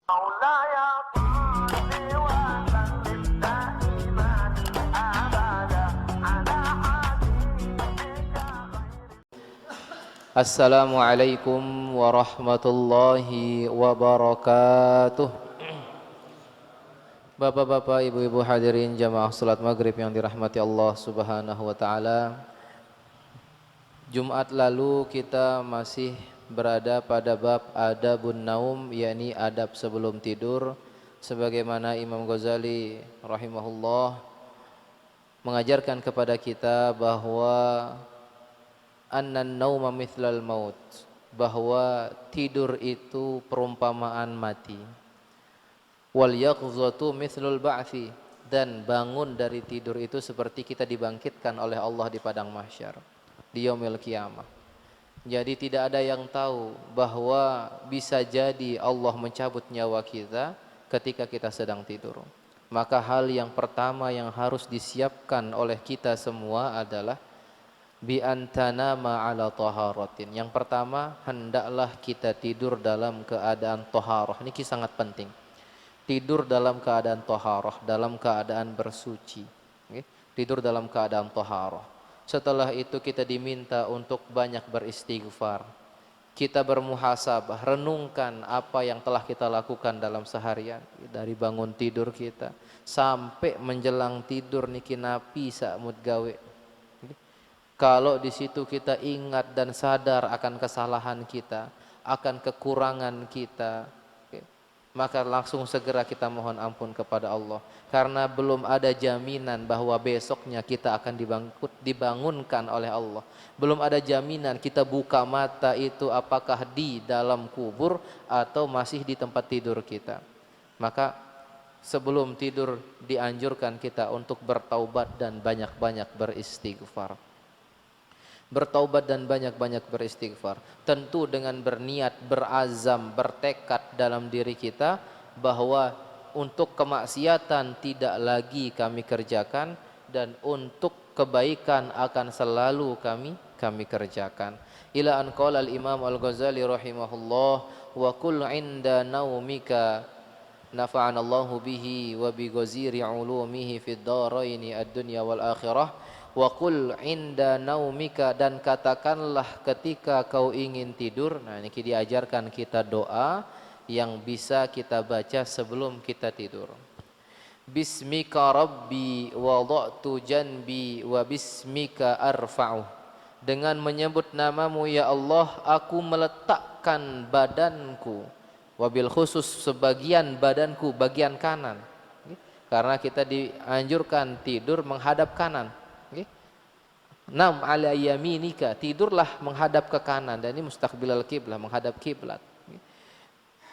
مولاي صل وسلم دائما ابدا على حبيبك Assalamualaikum warahmatullahi wabarakatuh. Bapak-bapak, ibu-ibu hadirin jamaah salat maghrib yang dirahmati Allah subhanahu wa ta'ala. Jumat lalu kita masih berada pada bab adabun naum, yakni adab sebelum tidur, sebagaimana Imam Ghazali rahimahullah mengajarkan kepada kita bahwa annan nauma mithlal maut, bahwa tidur itu perumpamaan mati. Wal yaqzatu mithlul ba'thi, dan bangun dari tidur itu seperti kita dibangkitkan oleh Allah di padang mahsyar, di yaumil qiyamah. Jadi tidak ada yang tahu bahwa bisa jadi Allah mencabut nyawa kita ketika kita sedang tidur. Maka hal yang pertama yang harus disiapkan oleh kita semua adalah bi antanama ala taharatin. Yang pertama, hendaklah kita tidur dalam keadaan taharah. Ini sangat penting. Tidur dalam keadaan taharah, dalam keadaan bersuci. Tidur dalam keadaan taharah. Setelah itu kita diminta untuk banyak beristighfar. Kita bermuhasabah, renungkan apa yang telah kita lakukan dalam seharian, dari bangun tidur kita sampai menjelang tidur niki napi saamud gawe. Kalau di situ kita ingat dan sadar akan kesalahan kita, akan kekurangan kita, maka langsung segera kita mohon ampun kepada Allah. Karena belum ada jaminan bahwa besoknya kita akan dibangunkan oleh Allah. Belum ada jaminan kita buka mata itu apakah di dalam kubur atau masih di tempat tidur kita. Maka sebelum tidur dianjurkan kita untuk bertaubat dan banyak-banyak beristighfar. Bertaubat dan banyak-banyak beristighfar. Tentu dengan berniat, berazam, bertekad dalam diri kita bahwa untuk kemaksiatan tidak lagi kami kerjakan, dan untuk kebaikan akan selalu kami kerjakan. Ila an qala al-Imam Al-Ghazali rahimahullah, wa kul inda naumika nafa'anallahu bihi wa bi ghaziri ulumihi fid dharaini ad-dunya wal akhirah. Wa qul inda naumika, dan katakanlah ketika kau ingin tidur. Nah, ini diajarkan kita doa yang bisa kita baca sebelum kita tidur. Bismika rabbi wada'tu janbi wa bismika arfa'u. Dengan menyebut namamu ya Allah, aku meletakkan badanku, wabil khusus sebagian badanku, bagian kanan. Karena kita dianjurkan tidur menghadap kanan. Nam ala yaminika, tidurlah menghadap ke kanan, dan ini mustaqbilal qiblah, menghadap kiblat.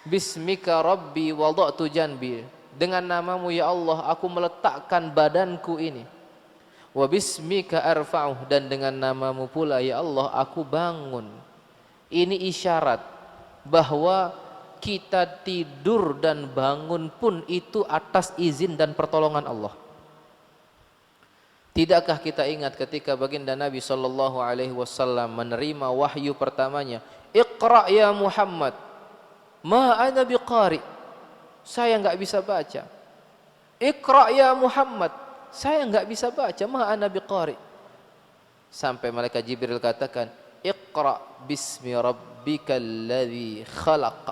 Bismika rabbi wada'tu janbi, dengan namamu ya Allah aku meletakkan badanku ini. Wa bismika arfa'uh, dan dengan namamu pula ya Allah aku bangun. Ini isyarat bahwa kita tidur dan bangun pun itu atas izin dan pertolongan Allah. Tidakkah kita ingat ketika baginda Nabi sallallahu alaihi wasallam menerima wahyu pertamanya, Iqra ya Muhammad, ma ana biqari, saya enggak bisa baca. Iqra ya Muhammad, saya enggak bisa baca, ma ana biqari. Sampai malaikat Jibril katakan, Iqra bismi rabbikal ladzi khalaq,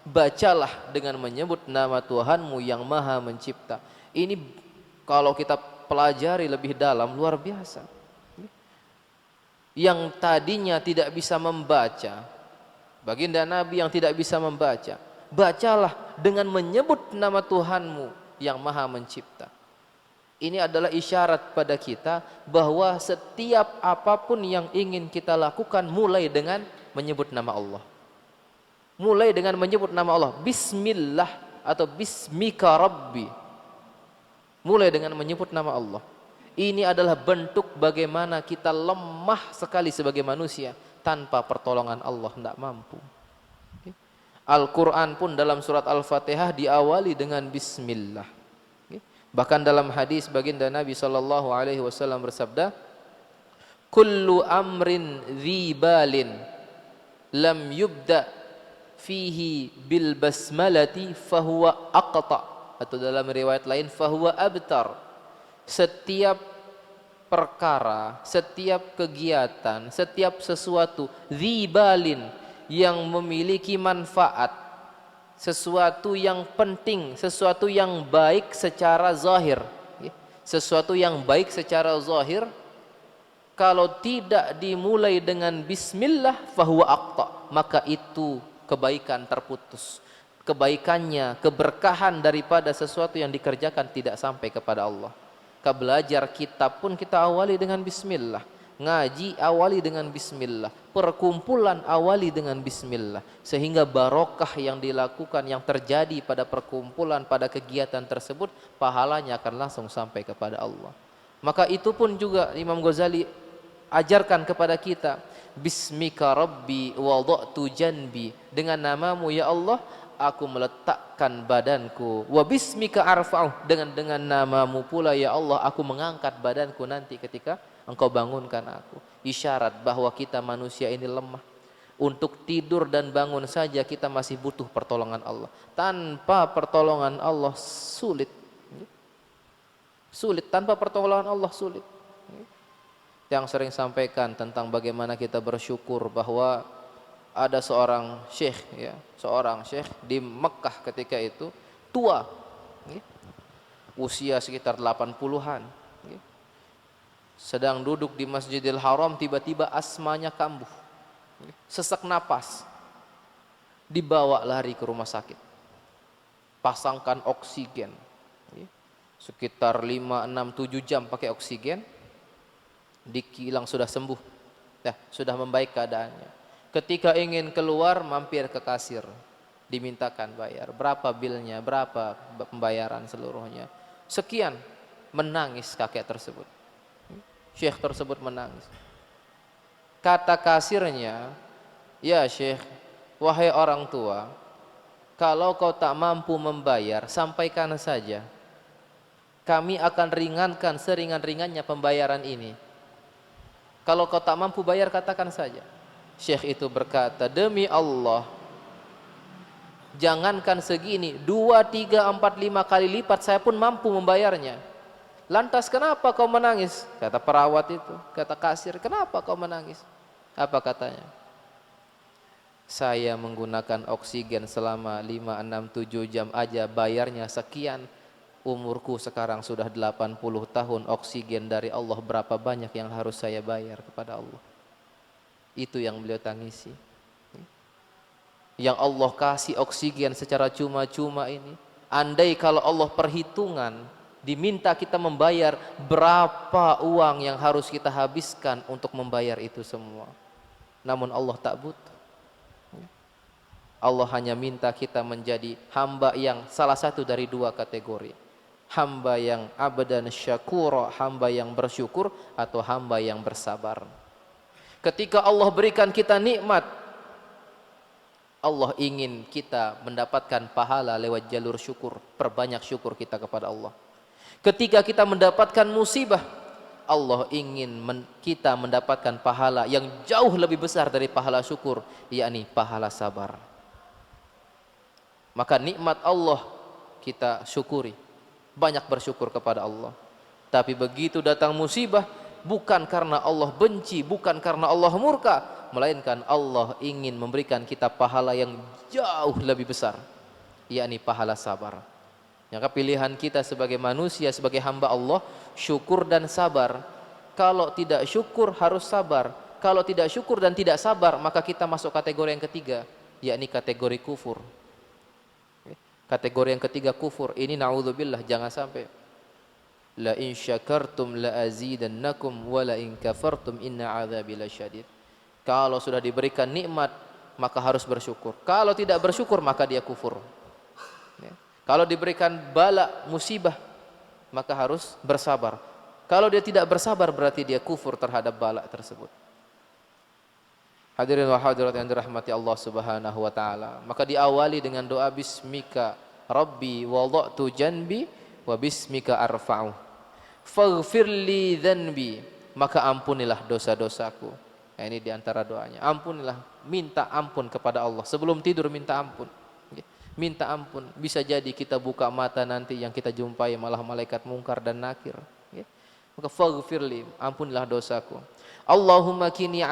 bacalah dengan menyebut nama Tuhanmu yang maha mencipta. Ini kalau kita pelajari lebih dalam, luar biasa. Yang tadinya tidak bisa membaca, baginda Nabi yang tidak bisa membaca, bacalah dengan menyebut nama Tuhanmu yang maha mencipta. Ini adalah isyarat pada kita bahwa setiap apapun yang ingin kita lakukan mulai dengan menyebut nama Allah. Mulai dengan menyebut nama Allah, Bismillah atau Bismika Rabbi. Mulai dengan menyebut nama Allah. Ini adalah bentuk bagaimana kita lemah sekali sebagai manusia, tanpa pertolongan Allah tidak mampu. Al-Quran pun dalam surat Al-Fatihah diawali dengan Bismillah. Bahkan dalam hadis baginda Nabi SAW bersabda, Kullu amrin dhi balin lam yubda fihi bil basmalati fahuwa aqta, atau dalam riwayat lain fahuwa abtar. Setiap perkara, setiap kegiatan, setiap sesuatu dzibalin yang memiliki manfaat, sesuatu yang penting, sesuatu yang baik secara zahir, sesuatu yang baik secara zahir, kalau tidak dimulai dengan bismillah fahuwa aqta, maka itu kebaikan terputus. Kebaikannya, keberkahan daripada sesuatu yang dikerjakan tidak sampai kepada Allah. Belajar kitab pun kita awali dengan bismillah, ngaji awali dengan bismillah, perkumpulan awali dengan bismillah, sehingga barokah yang dilakukan, yang terjadi pada perkumpulan, pada kegiatan tersebut, pahalanya akan langsung sampai kepada Allah. Maka itu pun juga Imam Ghazali ajarkan kepada kita, bismika rabbi wada'tu janbi, dengan namamu ya Allah aku meletakkan badanku, wa bismika arfa'u, dengan namamu pula ya Allah aku mengangkat badanku nanti ketika engkau bangunkan aku. Isyarat bahwa kita manusia ini lemah. Untuk tidur dan bangun saja kita masih butuh pertolongan Allah. Tanpa pertolongan Allah sulit. Sulit, tanpa pertolongan Allah sulit. Yang sering sampaikan tentang bagaimana kita bersyukur bahwa ada seorang syekh, ya, seorang syekh di Mekah ketika itu tua, usia sekitar 80-an, sedang duduk di Masjidil Haram, tiba-tiba asmanya kambuh, sesak napas, dibawa lari ke rumah sakit, pasangkan oksigen, sekitar 5, 6, 7 jam pakai oksigen, dikilang sudah sembuh, sudah membaik keadaannya. Ketika ingin keluar mampir ke kasir, dimintakan bayar, berapa bilnya, berapa pembayaran seluruhnya, sekian. Menangis kakek tersebut, syekh tersebut menangis. Kata kasirnya, ya syekh, wahai orang tua, kalau kau tak mampu membayar, sampaikan saja, kami akan ringankan seringan-ringannya pembayaran ini. Kalau kau tak mampu bayar, katakan saja. Syekh itu berkata, demi Allah, jangankan segini, 2, 3, 4, 5 kali lipat saya pun mampu membayarnya. Lantas kenapa kau menangis? Kata perawat itu, kata kasir, kenapa kau menangis? Apa katanya? Saya menggunakan oksigen selama 5, 6, 7 jam aja bayarnya sekian. Umurku sekarang sudah 80 tahun, oksigen dari Allah berapa banyak yang harus saya bayar kepada Allah? Itu yang beliau tangisi. Yang Allah kasih oksigen secara cuma-cuma ini, andai kalau Allah perhitungan, diminta kita membayar, berapa uang yang harus kita habiskan untuk membayar itu semua. Namun Allah tak butuh. Allah hanya minta kita menjadi hamba yang salah satu dari 2 kategori. Hamba yang abdan syakura, hamba yang bersyukur, atau hamba yang bersabar. Ketika Allah berikan kita nikmat, Allah ingin kita mendapatkan pahala lewat jalur syukur. Perbanyak syukur kita kepada Allah. Ketika kita mendapatkan musibah, Allah ingin kita mendapatkan pahala yang jauh lebih besar dari pahala syukur, yakni pahala sabar. Maka nikmat Allah kita syukuri, banyak bersyukur kepada Allah. Tapi begitu datang musibah, bukan karena Allah benci, bukan karena Allah murka, melainkan Allah ingin memberikan kita pahala yang jauh lebih besar, yakni pahala sabar. Maka pilihan kita sebagai manusia, sebagai hamba Allah, syukur dan sabar. Kalau tidak syukur harus sabar. Kalau tidak syukur dan tidak sabar, maka kita masuk kategori yang ketiga, yakni kategori kufur. Kategori yang ketiga kufur. Ini na'udzubillah, jangan sampai. La in syakartum la azidannakum wa la in kafartum inna adzabi lasyadid. Kalau sudah diberikan nikmat, maka harus bersyukur. Kalau tidak bersyukur, maka dia kufur. Kalau diberikan bala, musibah, maka harus bersabar. Kalau dia tidak bersabar, berarti dia kufur terhadap bala tersebut. Hadirin wa hadirat yang dirahmati Allah Subhanahu wa taala. Maka diawali dengan doa bismika rabbi wada'tu janbi wa bismika arfa'u faghfirli dhanbi, maka ampunilah dosa-dosaku. Nah, ini diantara doanya, ampunilah minta ampun kepada Allah. Sebelum tidur minta ampun. Minta ampun. Bisa jadi kita buka mata nanti yang kita jumpai malah malaikat mungkar dan nakir. Maka faghfirli, ampunilah dosaku. Allahumma kini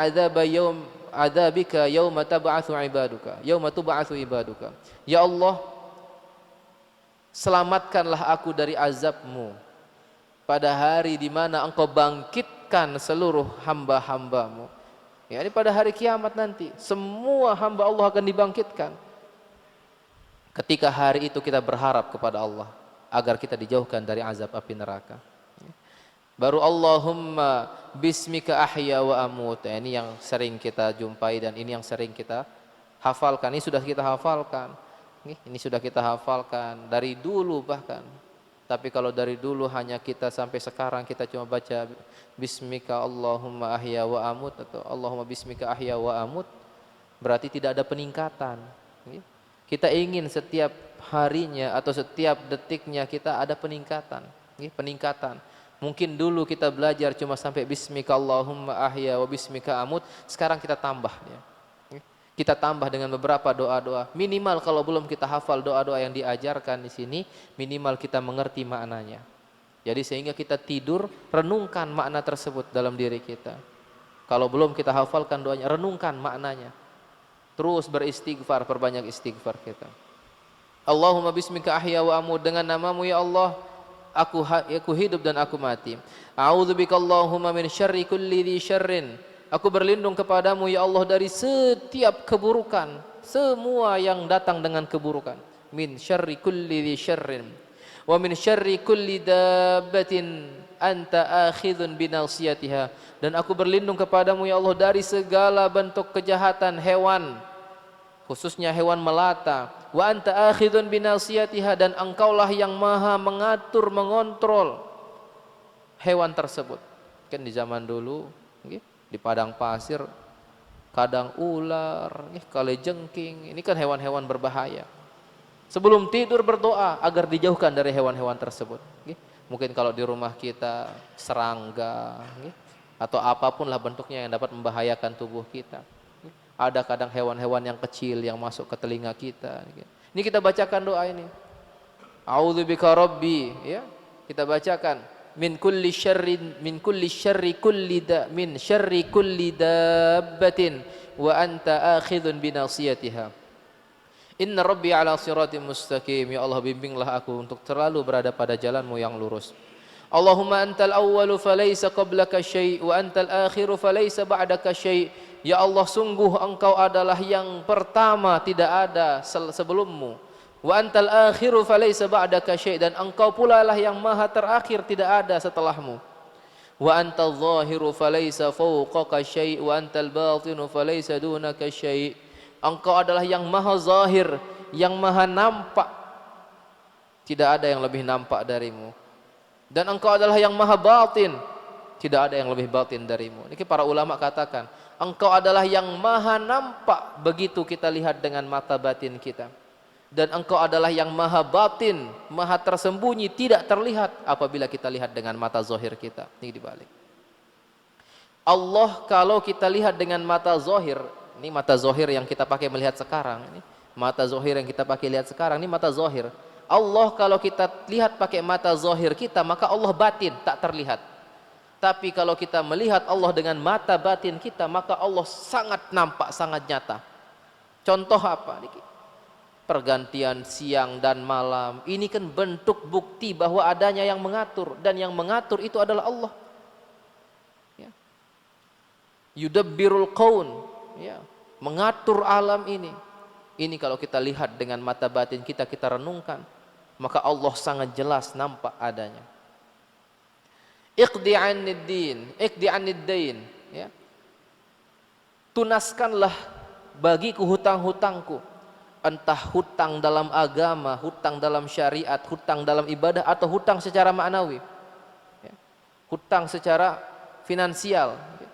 adzabika yauma tab'atsu ibaduka. Yauma tub'atsu ibaduka. Ya Allah, selamatkanlah aku dari azabmu pada hari di mana engkau bangkitkan seluruh hamba-hambamu. Ya, ini pada hari kiamat nanti semua hamba Allah akan dibangkitkan. Ketika hari itu kita berharap kepada Allah agar kita dijauhkan dari azab api neraka. Baru Allahumma bismika ahya wa amut. Ini yang sering kita jumpai dan ini yang sering kita hafalkan. Ini sudah kita hafalkan. Ini sudah kita hafalkan dari dulu bahkan. Tapi kalau dari dulu hanya kita sampai sekarang kita cuma baca bismika Allahumma ahya wa amut atau Allahumma bismika ahya wa amut, berarti tidak ada peningkatan. Kita ingin setiap harinya atau setiap detiknya kita ada peningkatan. Peningkatan. Mungkin dulu kita belajar cuma sampai bismika Allahumma ahya wa bismika amut, sekarang kita tambah ya. Kita tambah dengan beberapa doa-doa. Minimal kalau belum kita hafal doa-doa yang diajarkan di sini, minimal kita mengerti maknanya. Jadi sehingga kita tidur, renungkan makna tersebut dalam diri kita. Kalau belum kita hafalkan doanya, renungkan maknanya. Terus beristighfar, perbanyak istighfar kita. Allahumma bismika ahya wa amut, dengan namamu ya Allah, aku hidup dan aku mati. A'udzubika Allahumma min syarri kulli dzi syarrin. Aku berlindung kepadamu ya Allah dari setiap keburukan, semua yang datang dengan keburukan. Min syarri kulli dzi syarrin wa min syarri kulli dabbatin anta akhidhun binasiyatiha. Dan aku berlindung kepadamu ya Allah dari segala bentuk kejahatan hewan, khususnya hewan melata. Wa anta akhidhun binasiyatiha, dan engkaulah yang maha mengatur, mengontrol hewan tersebut. Kan di zaman dulu di padang pasir kadang ular, kalajengking, ini kan hewan-hewan berbahaya. Sebelum tidur berdoa agar dijauhkan dari hewan-hewan tersebut. Mungkin kalau di rumah kita serangga atau apapun lah bentuknya yang dapat membahayakan tubuh kita. Ada kadang hewan-hewan yang kecil yang masuk ke telinga kita. Ini kita bacakan doa ini. A'udzubika rabbi, ya. Kita bacakan min kulli syarri kulli dabbatin wa anta akhidhun binasiyatiha. Inna rabbi ala siratim mustaqim. Ya Allah, bimbinglah aku untuk selalu berada pada jalanmu yang lurus. Allahumma antal awwalu falaysa qablaka syai' wa antal akhiru falaysa ba'daka syai'. Ya Allah, sungguh engkau adalah yang pertama, tidak ada sebelummu. Wa antal akhiru falaysa ba'daka syai', dan engkau pula lah yang maha terakhir, tidak ada setelahmu. Wa antal zahiru falaysa fawqaka syai' wa antal batinu falaysa dunaka syai'. Engkau adalah yang maha zahir, yang maha nampak, tidak ada yang lebih nampak darimu. Dan engkau adalah yang maha batin, tidak ada yang lebih batin darimu. Ini para ulama katakan, engkau adalah yang maha nampak begitu kita lihat dengan mata batin kita. Dan engkau adalah yang maha batin, maha tersembunyi, tidak terlihat apabila kita lihat dengan mata zahir kita. Ini dibalik. Allah kalau kita lihat dengan mata zahir, ini mata zahir yang kita pakai melihat sekarang, ini mata zahir yang kita pakai lihat sekarang, ini mata zahir. Allah kalau kita lihat pakai mata zahir kita, maka Allah batin, tak terlihat. Tapi kalau kita melihat Allah dengan mata batin kita, maka Allah sangat nampak, sangat nyata. Contoh apa? Pergantian siang dan malam, ini kan bentuk bukti bahwa adanya yang mengatur, dan yang mengatur itu adalah Allah. Ya. Yudabbirul qaun, ya, mengatur alam ini. Ini kalau kita lihat dengan mata batin kita, kita renungkan, maka Allah sangat jelas nampak adanya. Iqdi 'anid dain, ya. Tunaskanlah bagiku hutang-hutangku. Entah hutang dalam agama, hutang dalam syariat, hutang dalam ibadah, atau hutang secara maknawi, ya. Hutang secara finansial, ya.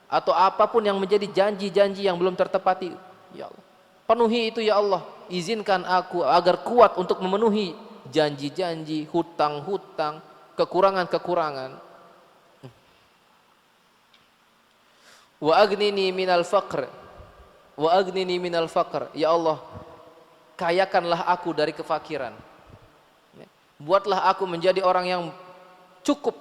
Atau apapun yang menjadi janji-janji yang belum tertepati, ya Allah, penuhi itu ya Allah. Izinkan aku agar kuat untuk memenuhi janji-janji, hutang-hutang, kekurangan-kekurangan. Wa aghnini minal faqr, wa aghnini minal faqr. Ya Allah, kayakanlah aku dari kefakiran. Buatlah aku menjadi orang yang cukup,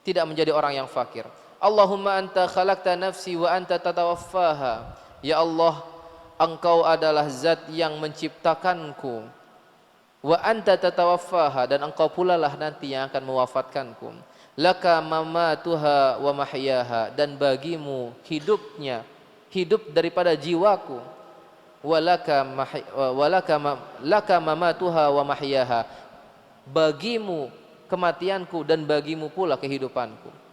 tidak menjadi orang yang fakir. Allahumma anta khalaqta nafsi wa anta tatawaffaha. Ya Allah, Engkau adalah zat yang menciptakanku. Wa anta tatawaffaha, dan Engkau pula lah nanti yang akan mewafatkanku. Laka mamatuha wa mahyaha, dan bagimu hidupnya, hidup daripada jiwaku. Laka mamatuha wa mahyaha, bagimu kematianku dan bagimu pula kehidupanku.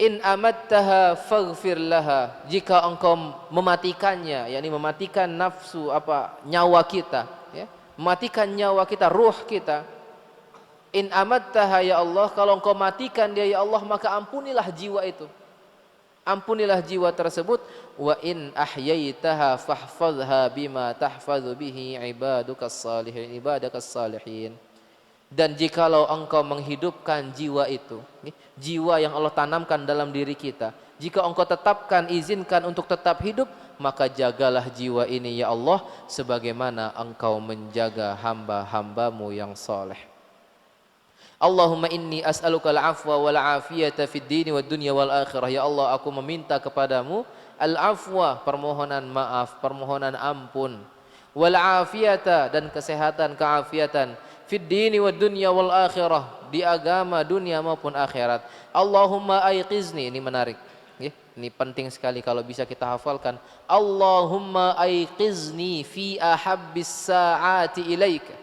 In amattaha faghfir laha, jika engkau mematikannya, yakni mematikan nafsu nyawa kita, ya, mematikan nyawa kita, ruh kita. In amattaha, ya Allah, kalau engkau matikan dia ya Allah, maka ampunilah jiwa itu, ampunilah jiwa tersebut. Wa in ahyaitaha fahfazha bima tahfazu bihi ibadukas salihin. Dan jikalau engkau menghidupkan jiwa itu, jiwa yang Allah tanamkan dalam diri kita, jika engkau tetapkan, izinkan untuk tetap hidup, maka jagalah jiwa ini ya Allah, sebagaimana engkau menjaga hamba-hambamu yang soleh. Allahumma inni as'aluka al-afwa wal afiyata fid dini wad dunya wal akhirah. Ya Allah, aku meminta kepadamu al-afwa, permohonan maaf, permohonan ampun, wal afiyata, dan kesehatan, keafiatan, fid dini wad dunya wal akhirah, di agama dunia maupun akhirat. Allahumma aiqizni, ini menarik, ini penting sekali kalau bisa kita hafalkan. Allahumma aiqizni fi ahabbis saati ilaika.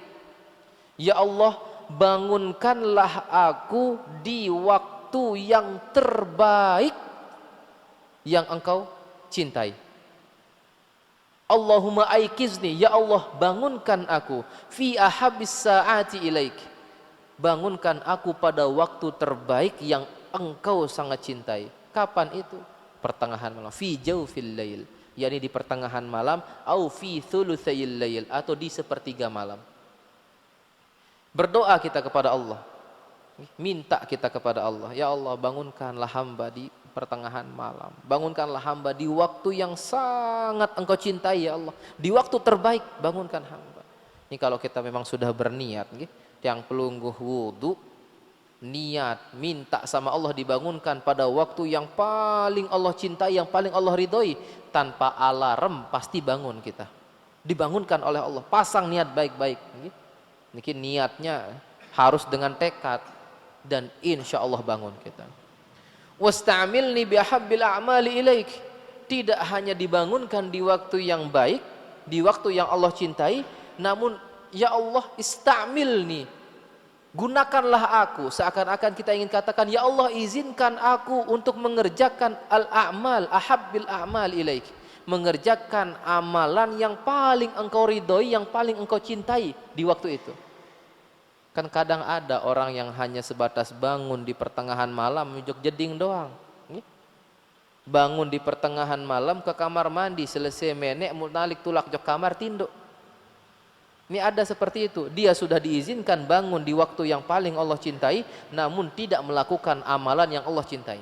Ya Allah, bangunkanlah aku di waktu yang terbaik yang engkau cintai. Allahumma aiqizni, ya Allah, bangunkan aku fi ahabbis saati ilaik, bangunkan aku pada waktu terbaik yang engkau sangat cintai. Kapan itu? Pertengahan malam, fi jawfil lail, yakni di pertengahan malam, au fi thulutsayil lail, atau di sepertiga malam. Berdoa kita kepada Allah, minta kita kepada Allah, ya Allah, bangunkanlah hamba di pertengahan malam, bangunkanlah hamba di waktu yang sangat engkau cintai ya Allah, di waktu terbaik bangunkan hamba. Ini kalau kita memang sudah berniat, yang pelungguh wudu, niat minta sama Allah dibangunkan pada waktu yang paling Allah cintai, yang paling Allah ridhoi, tanpa alarm pasti bangun kita, dibangunkan oleh Allah. Pasang niat baik-baik, mungkin niatnya harus dengan tekad, dan insya Allah bangun kita. Wasta'milni bihabbil a'mali ilaik, tidak hanya dibangunkan di waktu yang baik, di waktu yang Allah cintai, namun ya Allah, ista'milni, gunakanlah aku. Seakan-akan kita ingin katakan, ya Allah, izinkan aku untuk mengerjakan al-a'mal, ahabbil a'mal ilaik, mengerjakan amalan yang paling engkau ridhoi, yang paling engkau cintai di waktu itu. Kan kadang ada orang yang hanya sebatas bangun di pertengahan malam mijok jeding doang. Bangun di pertengahan malam ke kamar mandi, selesai menek munalik tulak jok kamar tinduk. Ini ada seperti itu. Dia sudah diizinkan bangun di waktu yang paling Allah cintai, namun tidak melakukan amalan yang Allah cintai.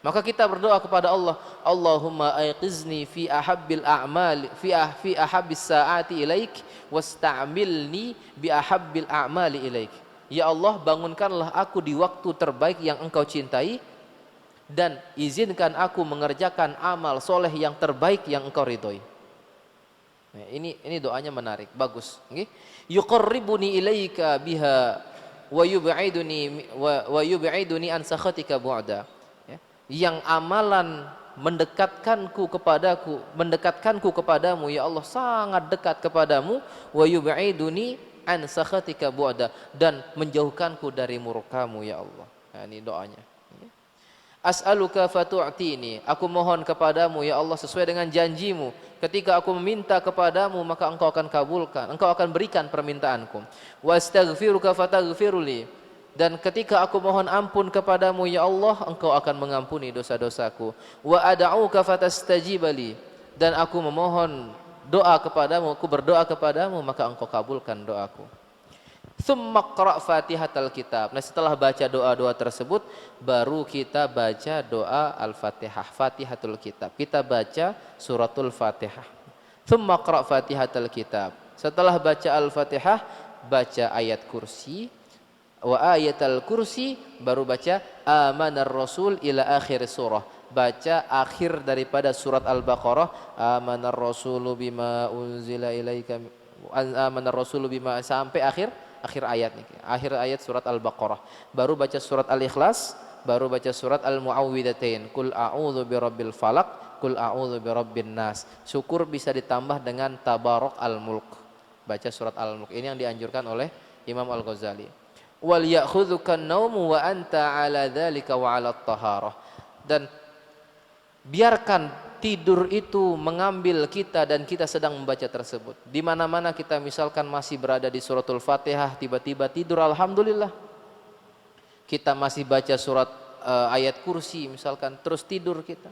Maka kita berdoa kepada Allah, Allahumma aiqizni fi ahabbil a'mal fi ahabbis saati ilaik wasta'milni bi ahabbil a'mali ilaik. Ya Allah, bangunkanlah aku di waktu terbaik yang engkau cintai, dan izinkan aku mengerjakan amal soleh yang terbaik yang engkau ridhoi. Nah, ini doanya menarik, bagus. Yuqarribuni ilaika biha wa yub'iduni an sakhatika bu'da. Yang amalan mendekatkanku kepadamu ya Allah, sangat dekat kepadamu, wa yub'iduni an sakhatika bu'da, dan menjauhkanku dari murkamu ya Allah. Nah, ini doanya. As'aluka fatu'tini, aku mohon kepadamu ya Allah sesuai dengan janjimu. Ketika aku meminta kepadamu, maka engkau akan kabulkan, engkau akan berikan permintaanku. Wastaghfiruka fataghfirli, dan ketika aku mohon ampun kepadamu ya Allah, engkau akan mengampuni dosa-dosaku. Wa ad'uka fatastajibali, dan aku memohon doa kepadamu, aku berdoa kepadamu, maka engkau kabulkan doaku. Tsumma qra' Fatihatal kitab. Nah, setelah baca doa-doa tersebut baru kita baca doa Al-Fatihah, Fatihatul kitab. Kita baca suratul Fatihah. Tsumma qra' Fatihatal kitab. Setelah baca Al-Fatihah, baca ayat kursi. Wa ayatal kursi, baru baca amanar rasul ila akhir surah. Baca akhir daripada surat Al-Baqarah, amanar rasulu bima unzila ilaika, amanar rasulu bima, sampai akhir ayat nih, akhir ayat surat Al-Baqarah. Baru baca surat Al-Ikhlas, baru baca surat Al-Muawwidzatain, Qul a'udzu birabbil falaq, Qul a'udzu birabbin nas. Syukur bisa ditambah dengan Tabarak al-Mulk. Baca surat Al-Mulk. Ini yang dianjurkan oleh Imam Al-Ghazali. Wal ya'khudhuka an-naumu wa anta 'ala dzalika wa 'ala at-taharah. Dan biarkan tidur itu mengambil kita dan kita sedang membaca tersebut. Di mana-mana kita misalkan masih berada di suratul Fatihah, tiba-tiba tidur, alhamdulillah. Kita masih baca surat ayat kursi misalkan, terus tidur kita.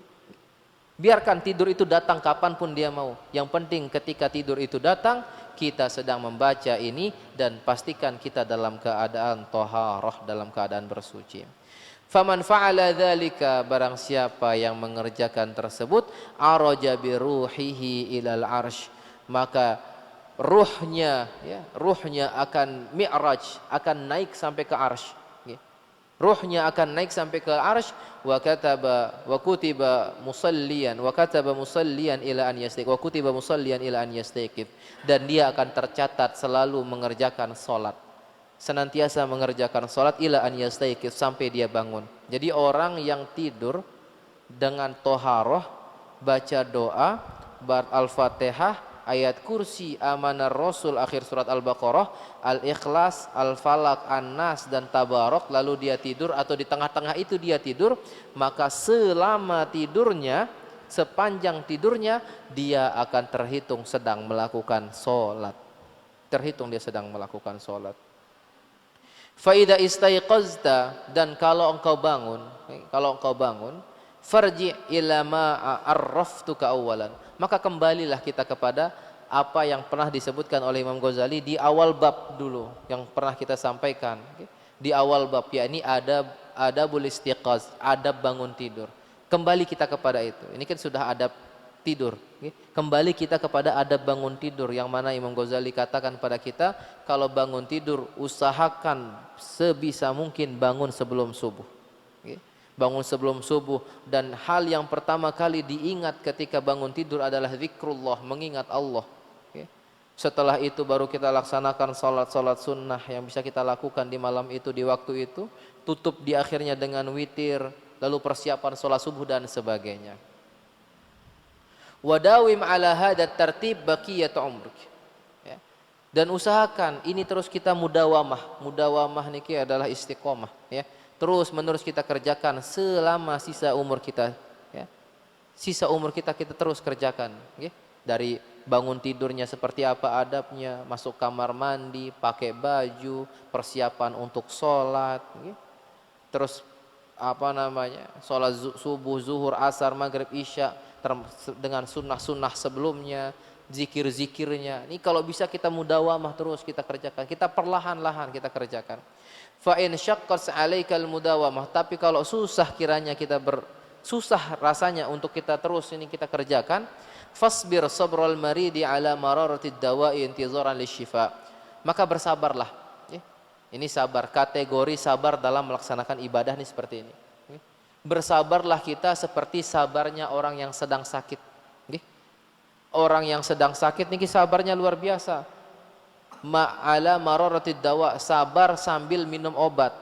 Biarkan tidur itu datang kapanpun dia mau. Yang penting ketika tidur itu datang, kita sedang membaca ini dan pastikan kita dalam keadaan thaharah, dalam keadaan bersuci. Faman fa'ala dzalika, barang siapa yang mengerjakan tersebut, araja bi ruhihi ilal arsy, maka ruhnya akan mi'raj, akan naik sampai ke arsy. Ruhnya akan naik sampai ke arsy. Wa kutiba musalliyan ila an yastaqif, wa kutiba musalliyan ila an yastaqif, dan dia akan tercatat selalu mengerjakan salat, senantiasa mengerjakan salat ila an yastaqif, sampai dia bangun. Jadi orang yang tidur dengan toharoh, baca doa Al-Fatihah, ayat kursi, amanar rasul, akhir surat Al-Baqarah, Al-Ikhlas, Al-Falaq, An-Nas dan Tabarak, lalu dia tidur atau di tengah-tengah itu dia tidur, maka selama tidurnya, sepanjang tidurnya, dia akan terhitung sedang melakukan sholat. Terhitung dia sedang melakukan sholat. Faida istaiqazta, dan kalau engkau bangun, farji ila ma arraftuka awalan, maka kembalilah kita kepada apa yang pernah disebutkan oleh Imam Ghazali di awal bab dulu, yang pernah kita sampaikan di awal bab, yakni adabul istiqaz, adab bangun tidur. Kembali kita kepada itu. Ini kan sudah adab tidur. Kembali kita kepada adab bangun tidur, yang mana Imam Ghazali katakan pada kita, kalau bangun tidur usahakan sebisa mungkin bangun sebelum subuh. Bangun sebelum subuh, dan hal yang pertama kali diingat ketika bangun tidur adalah zikrullah, mengingat Allah. Setelah itu baru kita laksanakan salat sunnah yang bisa kita lakukan di malam itu, di waktu itu, tutup di akhirnya dengan witir, lalu persiapan salat subuh dan sebagainya. Wadawim ala hadat tartib baqiyat umrik. Dan usahakan ini terus kita mudawamah niki adalah istiqomah, ya. Terus menerus kita kerjakan selama sisa umur kita, ya. Sisa umur kita terus kerjakan, ya. Dari bangun tidurnya seperti apa adabnya, masuk kamar mandi, pakai baju, persiapan untuk sholat, ya. Terus sholat subuh, zuhur, asar, maghrib, isya, dengan sunnah-sunnah sebelumnya, zikir-zikirnya. Ini kalau bisa kita mudawamah terus kita kerjakan, kita perlahan-lahan kita kerjakan. Fa in syaqqas 'alaikal mudawamah, tapi kalau susah kiranya susah rasanya untuk kita terus ini kita kerjakan, fasbir sabral maridi 'ala mararatid dawa'i intizaran lisyifa, maka bersabarlah. Ini sabar, kategori sabar dalam melaksanakan ibadah ini seperti ini. Bersabarlah kita seperti sabarnya orang yang sedang sakit. Orang yang sedang sakit ini sabarnya luar biasa. Ma'ala mararatid dawa, sabar sambil minum obat.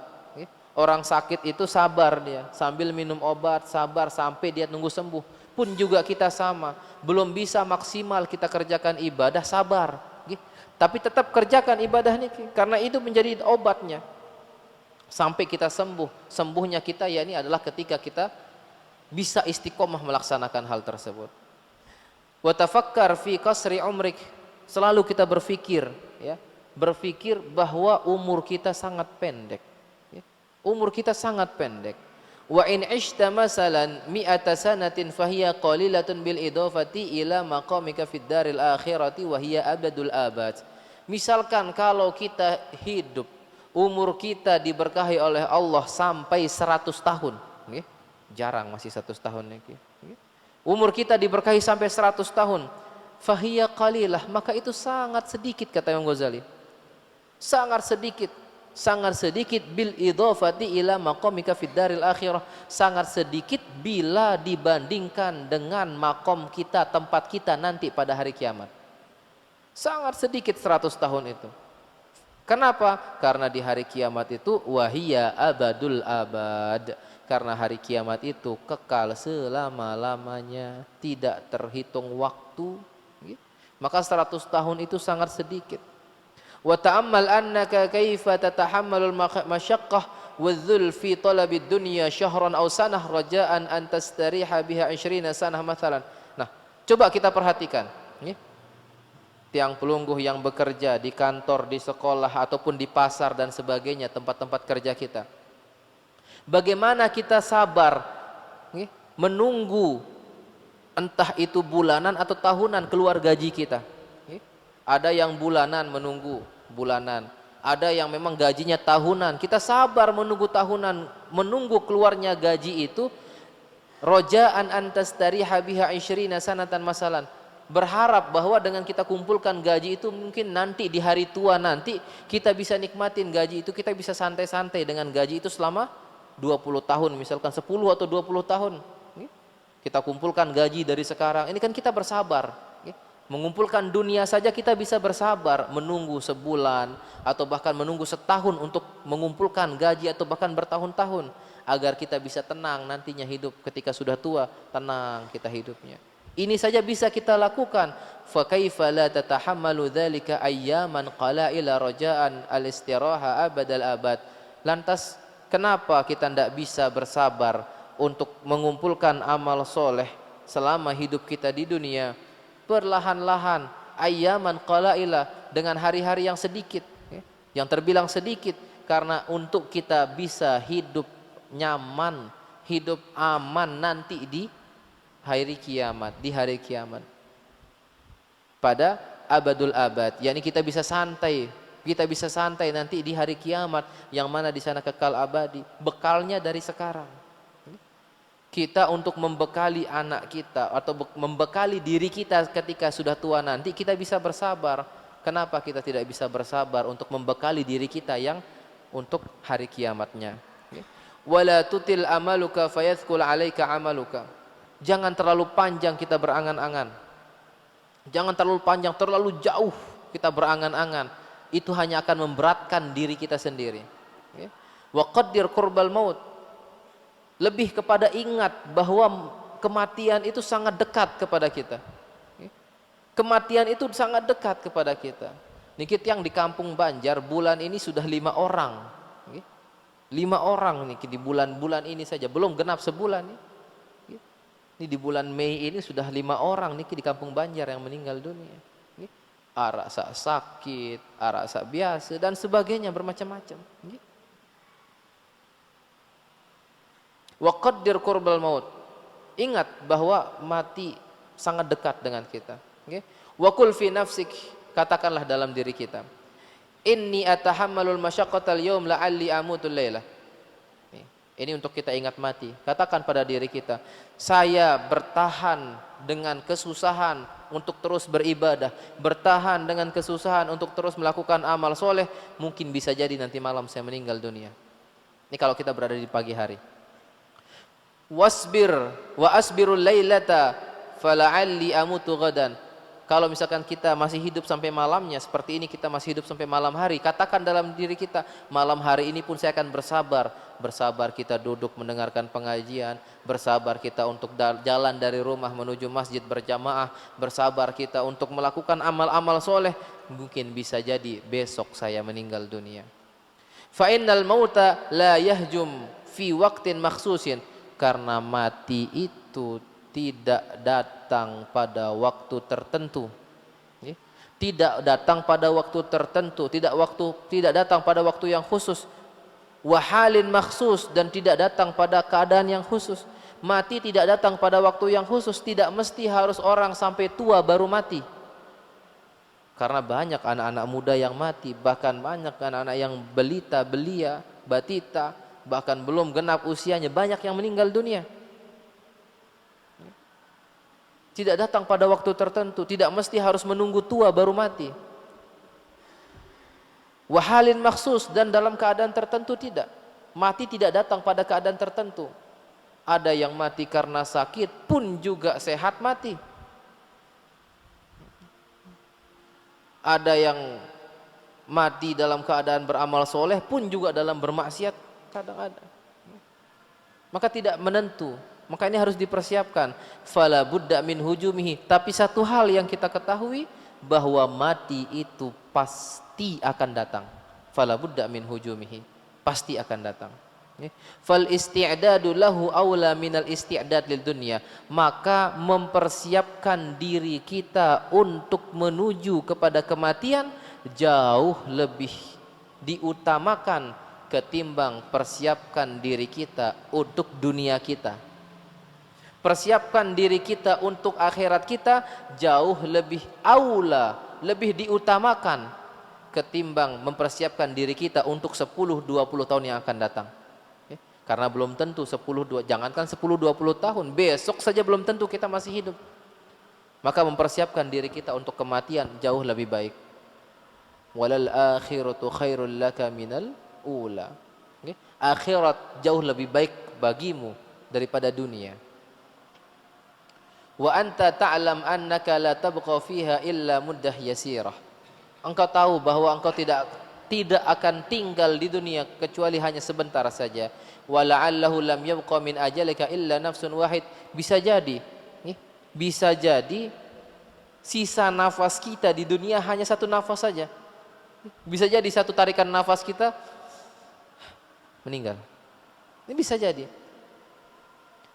Orang sakit itu sabar dia, sambil minum obat, sabar sampai dia nunggu sembuh. Pun juga kita sama, belum bisa maksimal kita kerjakan ibadah, sabar. Tapi tetap kerjakan ibadah ini, karena itu menjadi obatnya. Sampai kita sembuh. Sembuhnya kita ya ini adalah ketika kita bisa istiqomah melaksanakan hal tersebut. Wa tafakkar fi qasri umrik, selalu kita berpikir, ya, berpikir bahwa umur kita sangat pendek, ya. Umur kita sangat pendek. Wa in ishta masalan mi'ata sanatin fahiya qalilatun bil idafati ila maqamika fid daril akhirati wa hiya abadul abad. Misalkan kalau kita hidup, umur kita diberkahi oleh Allah sampai 100 tahun, jarang masih 100 tahun. Umur kita diberkahi sampai 100 tahun, fahiya qalilah, maka itu sangat sedikit kata Imam Ghazali. Sangat sedikit bil idhafati ila maqamika fid daril akhirah, sangat sedikit bila dibandingkan dengan makom kita, tempat kita nanti pada hari kiamat. Sangat sedikit 100 tahun itu. Kenapa? Karena di hari kiamat itu wahiyya abadul abad. Karena hari kiamat itu kekal selama-lamanya, tidak terhitung waktu. Maka 100 tahun itu sangat sedikit. Wa ta'ammal annaka kaifa tatahammalul masyaqqah wadh-dhul fi talabid dunya syahran aw sanah raja'an an tastariha biha 20 sanah mathalan. Nah, coba kita perhatikan, tiang pelungguh yang bekerja di kantor, di sekolah ataupun di pasar dan sebagainya, tempat-tempat kerja kita. Bagaimana kita sabar menunggu entah itu bulanan atau tahunan keluar gaji kita. Ada yang bulanan menunggu bulanan, ada yang memang gajinya tahunan. Kita sabar menunggu tahunan, menunggu keluarnya gaji itu. Roja'an antastariha biha 20 sanatan masalan, berharap bahwa dengan kita kumpulkan gaji itu mungkin nanti di hari tua nanti kita bisa nikmatin gaji itu, kita bisa santai-santai dengan gaji itu selama 20 tahun, misalkan 10 atau 20 tahun. Kita kumpulkan gaji dari sekarang. Ini kan kita bersabar. Mengumpulkan dunia saja kita bisa bersabar menunggu sebulan atau bahkan menunggu setahun untuk mengumpulkan gaji atau bahkan bertahun-tahun agar kita bisa tenang nantinya hidup ketika sudah tua, tenang kita hidupnya. Ini saja bisa kita lakukan. Fa kaifa la tatahammalu dzalika ayyaman qalaila raja'an al-istiraha abadal abad. Lantas kenapa kita tidak bisa bersabar untuk mengumpulkan amal soleh selama hidup kita di dunia, perlahan-lahan, ayyaman qalaila, dengan hari-hari yang sedikit, yang terbilang sedikit, karena untuk kita bisa hidup nyaman, hidup aman nanti di hari kiamat, pada abadul abad, yakni kita bisa santai nanti di hari kiamat, yang mana di sana kekal abadi. Bekalnya dari sekarang. Kita untuk membekali anak kita atau membekali diri kita ketika sudah tua nanti, kita bisa bersabar. Kenapa kita tidak bisa bersabar untuk membekali diri kita yang untuk hari kiamatnya? Wala tutil amaluka fayathqul alaika amaluka. Jangan terlalu panjang kita berangan-angan. Jangan terlalu panjang, terlalu jauh kita berangan-angan. Itu hanya akan memberatkan diri kita sendiri. Wa qaddir qurbal maut. Lebih kepada ingat bahwa kematian itu sangat dekat kepada kita. Kematian itu sangat dekat kepada kita. Niki yang di Kampung Banjar bulan ini sudah 5 orang. 5 orang niki di bulan-bulan ini saja, belum genap sebulan. Ini di bulan Mei ini sudah 5 orang niki di Kampung Banjar yang meninggal dunia. Arak sakit, arak biasa dan sebagainya, bermacam-macam. Wa qaddir qurbal maut. Ingat bahwa mati sangat dekat dengan kita. Wa qul fi nafsik, katakanlah dalam diri kita, inni atahammalul masyaqqatal yawm la'alli amutul lailah. Ini untuk kita ingat mati. Katakan pada diri kita, saya bertahan dengan kesusahan untuk terus beribadah, bertahan dengan kesusahan untuk terus melakukan amal soleh. Mungkin bisa jadi nanti malam saya meninggal dunia. Ini kalau kita berada di pagi hari. Wasbir wa asbirul lailata fala'alli amutu ghadan. Kalau misalkan kita masih hidup sampai malamnya, seperti ini kita masih hidup sampai malam hari, katakan dalam diri kita, malam hari ini pun saya akan bersabar. Bersabar kita duduk mendengarkan pengajian, bersabar kita untuk jalan dari rumah menuju masjid berjamaah, bersabar kita untuk melakukan amal-amal soleh. Mungkin bisa jadi besok saya meninggal dunia. Fa innal mauta la yahjum fi waqtin makhsusin. Karena mati itu tidak datang pada waktu tertentu. Tidak datang pada waktu tertentu, tidak datang pada waktu yang khusus. Wahalin maksus, dan tidak datang pada keadaan yang khusus. Mati tidak datang pada waktu yang khusus, tidak mesti harus orang sampai tua baru mati. Karena banyak anak-anak muda yang mati, bahkan banyak anak-anak yang belita, belia, batita, bahkan belum genap usianya, banyak yang meninggal dunia. Tidak datang pada waktu tertentu, tidak mesti harus menunggu tua baru mati. Wahalin maksus, dan dalam keadaan tertentu tidak. Mati tidak datang pada keadaan tertentu. Ada yang mati karena sakit pun juga sehat mati. Ada yang mati dalam keadaan beramal soleh pun juga dalam bermaksiat kadang ada. Maka tidak menentu. Maka ini harus dipersiapkan. Fala budda min hujumihi. Tapi satu hal yang kita ketahui, bahwa mati itu pasti akan datang. Fala budda min hujumihi. Pasti akan datang. Fal isti'dadu lahu aula minal isti'dad lil dunya. Maka mempersiapkan diri kita untuk menuju kepada kematian jauh lebih diutamakan ketimbang persiapkan diri kita untuk dunia kita. Persiapkan diri kita untuk akhirat kita jauh lebih aula, lebih diutamakan ketimbang mempersiapkan diri kita untuk 10-20 tahun yang akan datang. Karena belum tentu 10-20, jangankan 10-20 tahun, besok saja belum tentu kita masih hidup. Maka mempersiapkan diri kita untuk kematian jauh lebih baik. Walal akhiratu khairul laka minal ula. Akhirat jauh lebih baik bagimu daripada dunia. Wa anta ta'lam annaka la tabqa fiha illa muddah yasirah. Engkau tahu bahwa engkau tidak akan tinggal di dunia kecuali hanya sebentar saja. Wa la'allahu lam yabqa min ajalika illa nafsun wahid. Bisa jadi sisa nafas kita di dunia hanya satu nafas saja. Bisa jadi satu tarikan nafas kita meninggal. Ini bisa jadi.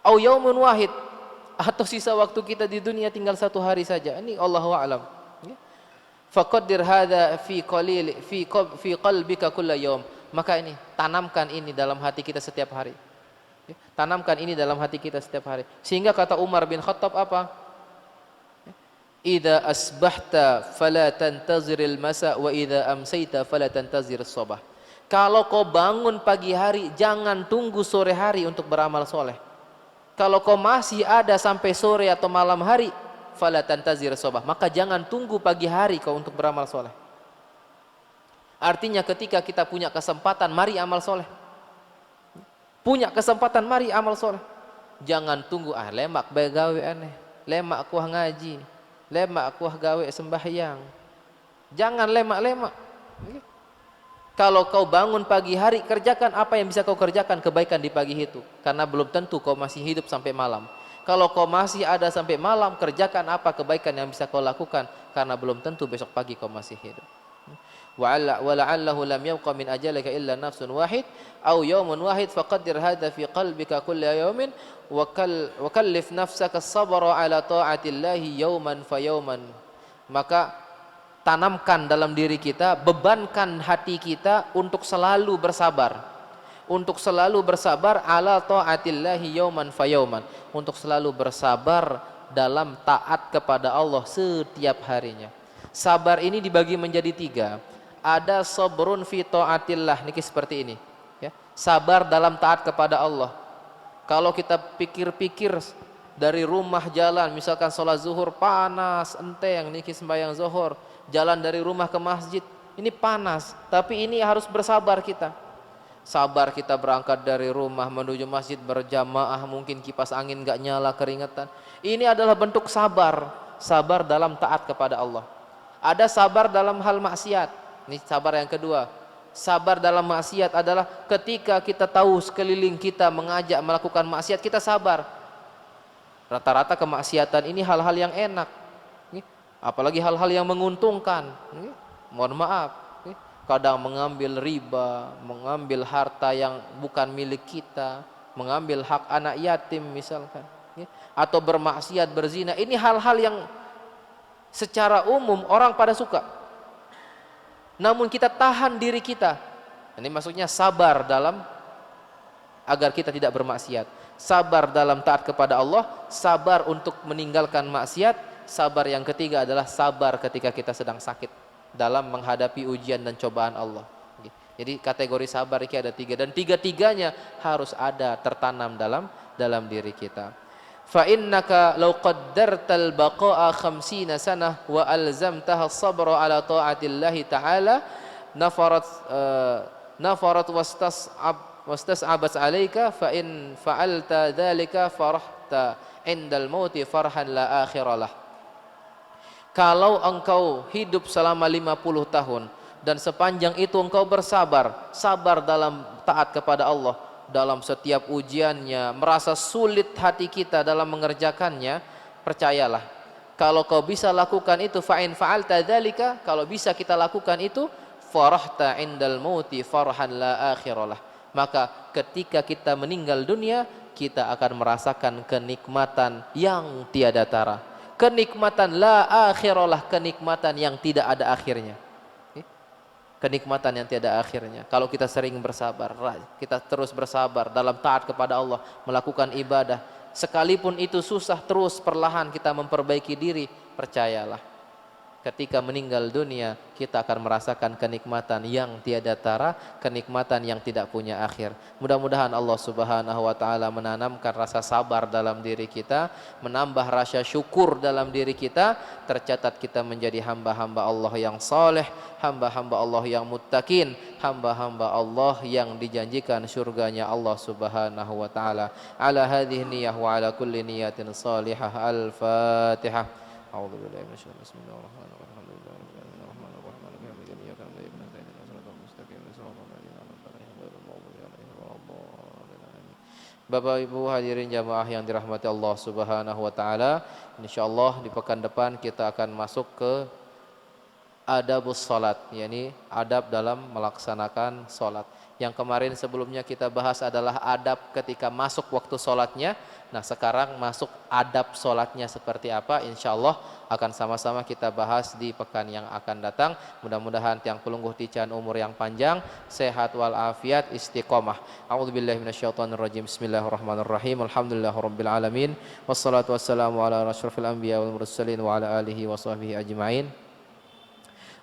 Au yaumun wahid, atau sisa waktu kita di dunia tinggal satu hari saja. Ini Allahu a'lam. Faqaddir hadza fi qalbika kulla yaum. Maka ini tanamkan ini dalam hati kita setiap hari. Tanamkan ini dalam hati kita setiap hari. Sehingga kata Umar bin Khattab apa? Idza asbahta fala tantaziril masa wa idza amsayta fala tantazirus sabah. Kalau kau bangun pagi hari, jangan tunggu sore hari untuk beramal soleh. Kalau kau masih ada sampai sore atau malam hari, fala tantazir sabah, maka jangan tunggu pagi hari kau untuk beramal soleh. Artinya ketika kita punya kesempatan, mari amal soleh. Punya kesempatan, mari amal soleh. Jangan tunggu, lemak bae gawe aneh, lemak aku ngaji, lemak aku gawe sembahyang. Jangan lemak-lemak. Kalau kau bangun pagi hari, kerjakan apa yang bisa kau kerjakan kebaikan di pagi itu. Karena belum tentu kau masih hidup sampai malam. Kalau kau masih ada sampai malam, kerjakan apa kebaikan yang bisa kau lakukan. Karena belum tentu besok pagi kau masih hidup. Wa la'allahu lam yabqa min ajalika illa nafsun wahid aw yawmun wahid faqaddir hadha fi qalbika kulla yawmin wa kallif nafsaka as-sabra ala ta'atillahi yawman fa yawman. Maka tanamkan dalam diri kita, bebankan hati kita untuk selalu bersabar. Untuk selalu bersabar ala ta'atillahi yauman fa yauman. Untuk selalu bersabar dalam taat kepada Allah setiap harinya. Sabar ini dibagi menjadi 3. Ada sabrun fi ta'atillah, niki seperti ini, ya. Sabar dalam taat kepada Allah. Kalau kita pikir-pikir dari rumah jalan, misalkan sholat zuhur panas, enteng, niki sembahyang zuhur, jalan dari rumah ke masjid, ini panas, tapi ini harus bersabar kita. Sabar kita berangkat dari rumah menuju masjid berjamaah, mungkin kipas angin gak nyala, keringetan. Ini adalah bentuk sabar. Sabar dalam taat kepada Allah. Ada sabar dalam hal maksiat. Ini sabar yang kedua. Sabar dalam maksiat adalah ketika kita tahu sekeliling kita mengajak melakukan maksiat, kita sabar. Rata-rata kemaksiatan ini hal-hal yang enak, apalagi hal-hal yang menguntungkan. Mohon maaf, kadang mengambil riba, mengambil harta yang bukan milik kita, mengambil hak anak yatim misalkan, atau bermaksiat, berzina. Ini hal-hal yang secara umum orang pada suka, namun kita tahan diri kita. Ini maksudnya sabar dalam agar kita tidak bermaksiat. Sabar dalam taat kepada Allah, sabar untuk meninggalkan maksiat. Sabar yang ketiga adalah sabar ketika kita sedang sakit. dalam menghadapi ujian dan cobaan Allah. Jadi kategori sabar ini ada 3 dan 3-tiganya harus ada tertanam dalam diri kita. Fa innaka law qaddartal baqa'a 50 sanah wa alzamtaha as-sabra ala ta'atillahi ta'ala nafarat wastas'abat 'alaika fa in fa'alta dzalika farahta indal mauti farhan la akhiralah. Kalau engkau hidup selama 50 tahun dan sepanjang itu engkau bersabar, sabar dalam taat kepada Allah, dalam setiap ujiannya, merasa sulit hati kita dalam mengerjakannya, percayalah, kalau kau bisa lakukan itu, fa'in fa'alta dzalika, kalau bisa kita lakukan itu, farahta indal mauti farhan la akhiralah. Maka ketika kita meninggal dunia, kita akan merasakan kenikmatan yang tiada tara. Kenikmatan la akhiralah, kenikmatan yang tidak ada akhirnya. Kenikmatan yang tiada akhirnya. Kalau kita sering bersabar, kita terus bersabar dalam taat kepada Allah, melakukan ibadah, sekalipun itu susah, terus perlahan kita memperbaiki diri, percayalah, ketika meninggal dunia kita akan merasakan kenikmatan yang tiada tara, kenikmatan yang tidak punya akhir. Mudah-mudahan Allah Subhanahu wa taala menanamkan rasa sabar dalam diri kita, menambah rasa syukur dalam diri kita, tercatat kita menjadi hamba-hamba Allah yang saleh, hamba-hamba Allah yang muttaqin, hamba-hamba Allah yang dijanjikan surganya Allah Subhanahu wa taala. Ala hadhihi niyyah wa ala kulli niyatin salihah. Al-Fatihah. A'udzu billahi minasyaitonir rajim. Bismillahirrahmanirrahim. Alhamdulillahirabbil alamin. Arrahmanirrahim. Maliki yaumiddin. Iyyaka na'budu wa iyyaka nasta'in. Ihdinas siratal mustaqim. Shiratal ladzina an'amta 'alaihim ghairil maghdubi 'alaihim waladdallin. Bapak Ibu hadirin jamaah yang dirahmati Allah Subhanahu wa taala, insyaallah di pekan depan kita akan masuk ke adabus salat, yakni adab dalam melaksanakan salat. Yang kemarin sebelumnya kita bahas adalah adab ketika masuk waktu salatnya. Nah, sekarang masuk adab salatnya seperti apa, insyaallah akan sama-sama kita bahas di pekan yang akan datang. Mudah-mudahan tiang pelungguh tican umur yang panjang, sehat walafiat, istiqomah. A'udzubillahi minasyaitonirrajim. Bismillahirrahmanirrahim. Alhamdulillahirabbil alamin. Wassalatu wassalamu ala asyrofil anbiya wal mursalin wa ala alihi wa sahbihi ajmain.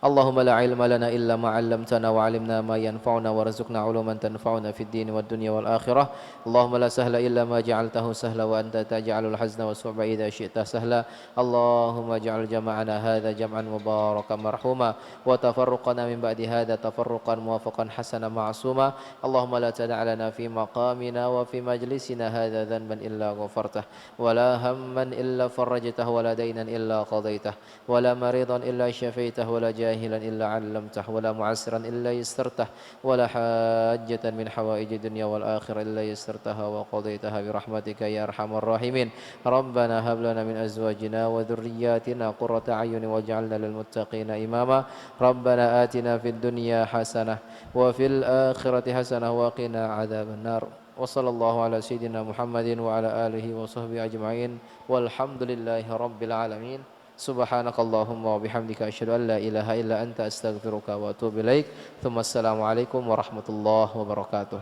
Allahumma la ilma lana illa ma 'allamtana wa 'allimna ma yanfa'una warzuqna 'uluman tanfa'una fid din wad dunya wal akhirah. Allahumma la sahla illa ma ja'altahu sahla wa anta taj'alul hazna was su'ba idza syi'ta sahla. Allahumma ij'al jam'ana hadza jam'an mubarakan marhuma wa tafarruqana min ba'di hadza tafarruqan muwafaqan hasanan ma'suma. Allahumma la tada' lana fi maqamina wa fi majlisina hadza dhanban illa ghafartah wa la hamman illa farajtahu wa la daynan illa qadaitah wa la maridan illa syafaitah wa la جاهلا إلا علمته ولا معسرا إلا يسرته ولا حاجة من حوائج الدنيا والآخرة إلا يسرتها وقضيتها برحمتك يا أرحم الراحمين. ربنا هب لنا من أزواجنا وذرياتنا قرة أعين واجعلنا للمتقين إماما. ربنا آتنا في الدنيا حسنة وفي الآخرة حسنة وقنا عذاب النار. وصلى الله على سيدنا محمد وعلى آله وصحبه أجمعين والحمد لله رب العالمين. Subhanakallahumma wa bihamdika asyhadu an la ilaha illa anta astaghfiruka wa atubu ilaik. Assalamualaikum warahmatullahi wabarakatuh.